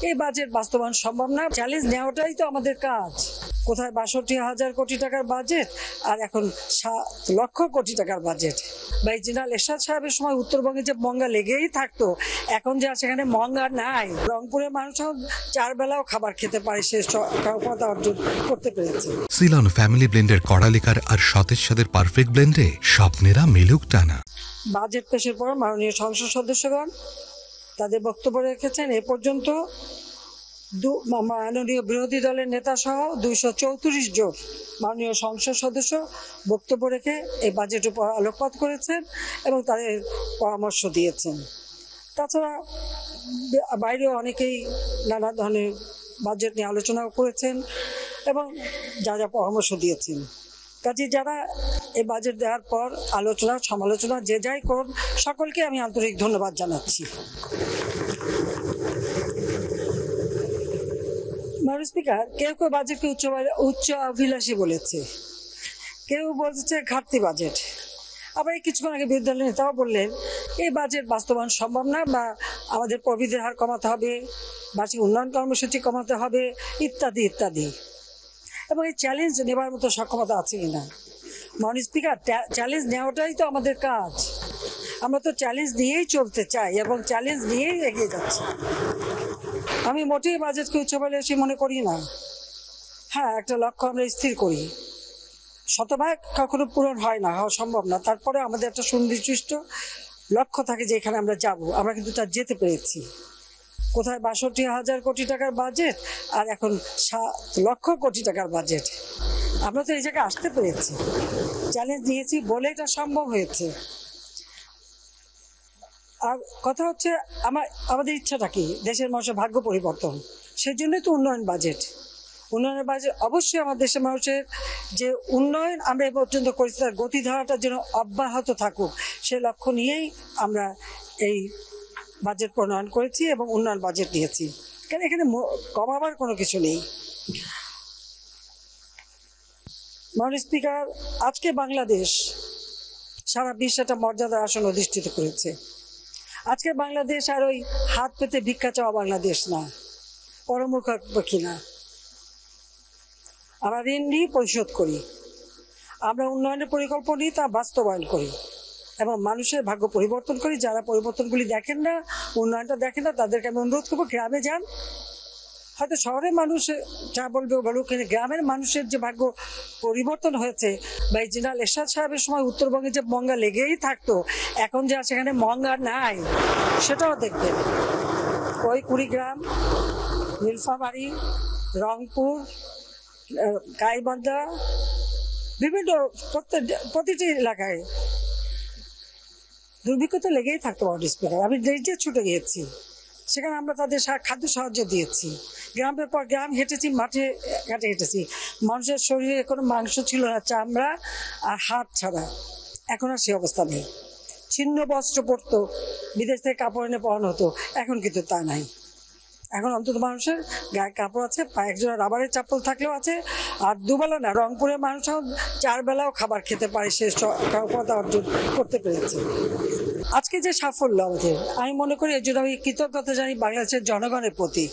এই বাজেট বাস্তবায়ন সম্ভব না। চ্যালেঞ্জ নেওয়াটাই তো আমাদের কাজ। কোথায় ৬২,০০০ কোটি টাকার বাজেট আর এখন ৭ লক্ষ কোটি টাকার বাজেট। ভাই জেনারেল এরশাদ সাহেবের সময় উত্তরবঙ্গে যে মঙ্গা লেগেই থাকতো, এখন যে সেখানে মঙ্গা নাই। রংপুরের মানুষ ৪ বেলাও খাবার খেতে পারে, সে ক্ষমতা অর্জন করতে পেরেছে। সিলন ফ্যামিলি ব্লেন্ডের কড়ালিকার আর সতেজ স্বাদের পারফেক্ট ব্লেন্ডে স্বপ্নেরা মেলুক টানা। বাজেট পেশের পর মাননীয় সংসদ সদস্যগণ তাদের বক্তব্য রেখেছেন। এ পর্যন্ত মাননীয় বিরোধী দলের নেতা সহ ২৩৪ জন মাননীয় সংসদ সদস্য বক্তব্য রেখে এই বাজেটের উপর আলোকপাত করেছেন এবং তাদের পরামর্শ দিয়েছেন। তাছাড়া বাইরেও অনেকেই নানা ধরনের বাজেট নিয়ে আলোচনা করেছেন এবং যা যা পরামর্শ দিয়েছেন। কাজে যারা এই বাজেট দেওয়ার পর আলোচনা সমালোচনা যে যাই করুন, সকলকে আমি আন্তরিক ধন্যবাদ জানাচ্ছি। মাননীয় স্পিকার, কেউ কেউ বাজেটকে উচ্চ অভিলাষী বলেছে, কেউ বলছে ঘাটতি বাজেট। আবার কিছুক্ষণ আগে বিরোধী দলের নেতাও বললেন এই বাজেট বাস্তবায়ন সম্ভব না, বা আমাদের প্রবৃদ্ধির হার কমাতে হবে, বার্ষিক উন্নয়ন কর্মসূচি কমাতে হবে, ইত্যাদি ইত্যাদি। এবং এই চ্যালেঞ্জ নেবার মতো সক্ষমতা আছে কিনা। মাননীয় স্পিকার, চ্যালেঞ্জ নেওয়াটাই তো আমাদের কাজ। আমরা তো চ্যালেঞ্জ নিয়েই চলতে চাই এবং চ্যালেঞ্জ নিয়েই এগিয়ে যাচ্ছি। আমি মোটেই বাজেটকে উচ্চাভিলাষী মনে করি না। হ্যাঁ, একটা লক্ষ্য আমরা স্থির করি, শতভাগ কখনো পূরণ হয় না, হওয়া সম্ভব না। তারপরে আমাদের একটা সুনির্দিষ্ট লক্ষ্য থাকে যে এখানে আমরা যাব, আমরা কিন্তু তা যেতে পেরেছি। কোথায় ৬২,০০০ কোটি টাকার বাজেট আর এখন ৭ লক্ষ কোটি টাকার বাজেট। আমরা তো এই জায়গায় আসতে পেরেছি, চ্যালেঞ্জ নিয়েছি বলে এটা সম্ভব হয়েছে। আর কথা হচ্ছে আমাদের ইচ্ছাটা কি, দেশের মানুষের ভাগ্য পরিবর্তন। সেই জন্যই তো উন্নয়ন বাজেট। উন্নয়নের বাজেট অবশ্যই আমার দেশের মানুষের যে উন্নয়ন আমরা এ পর্যন্ত করেছি তার গতিধারাটা যেন অব্যাহত থাকুক, সে লক্ষ্য নিয়েই আমরা এই বাজেট প্রণয়ন করেছি এবং উন্নয়ন বাজেট নিয়েছি। কারণ এখানে কমাবার কোনো কিছু নেই। মাননীয় স্পিকার, আজকে বাংলাদেশ সারা বিশ্বে একটা মর্যাদার আসন অধিষ্ঠিত করেছে। আজকে বাংলাদেশ আর ওই হাত পেতে ভিক্ষা চাওয়া বাংলাদেশ না, পরমুখাপেক্ষী না। আমরা ঋণ নিয়ে পরিশোধ করি, আমরা উন্নয়নের পরিকল্পনা নিয়ে তা বাস্তবায়ন করি এবং মানুষের ভাগ্য পরিবর্তন করি। যারা পরিবর্তনগুলি দেখেন না, উন্নয়নটা দেখেন না, তাদেরকে আমি অনুরোধ করবো গ্রামে যান। হয়তো শহরের মানুষ যা বলবে বলুক, কিন্তু গ্রামের মানুষের যে ভাগ্য পরিবর্তন হয়েছে, বা জেনারেল এরশাদ সাহেবের সময় উত্তরবঙ্গে যে মঙ্গা লেগেই থাকতো, এখন যে সেখানে মঙ্গা নাই, সেটাও দেখবেন। ওই কুড়িগ্রাম, নীলফামারী, রংপুর, গাইবান্ধা, বিভিন্ন প্রতিটি এলাকায় দুর্ভিক্ষ তো লেগেই থাকতো। মাননীয় স্পিকার, আমি নিজে ছুটে গিয়েছি, সেখানে আমরা তাদের খাদ্য সাহায্য দিয়েছি। গ্রামের পর গ্রাম হেঁটেছি, মাঠে ঘাটে হেঁটেছি। মানুষের শরীরে কোনো মাংস ছিল না, চামড়া আর হাত ছাড়া। এখন আর সে অবস্থা নেই। ছিন্ন বস্ত্র পরতো, বিদেশ থেকে কাপড় এনে পরানো হতো, এখন কিন্তু তা নাই। এখন অন্তত মানুষের গায়ে কাপড় আছে, পায়ে একজোড়া রাবারের চাপ্পল থাকলেও আছে। আর দুবেলা না, রংপুরের মানুষ ৪ বেলাও খাবার খেতে পারে, সে ক্ষমতা অর্জন করতে পেরেছে। আজকে যে সাফল্য আমাদের, আমি মনে করি এর জন্য আমি কৃতজ্ঞতা জানি বাংলাদেশের জনগণের প্রতি।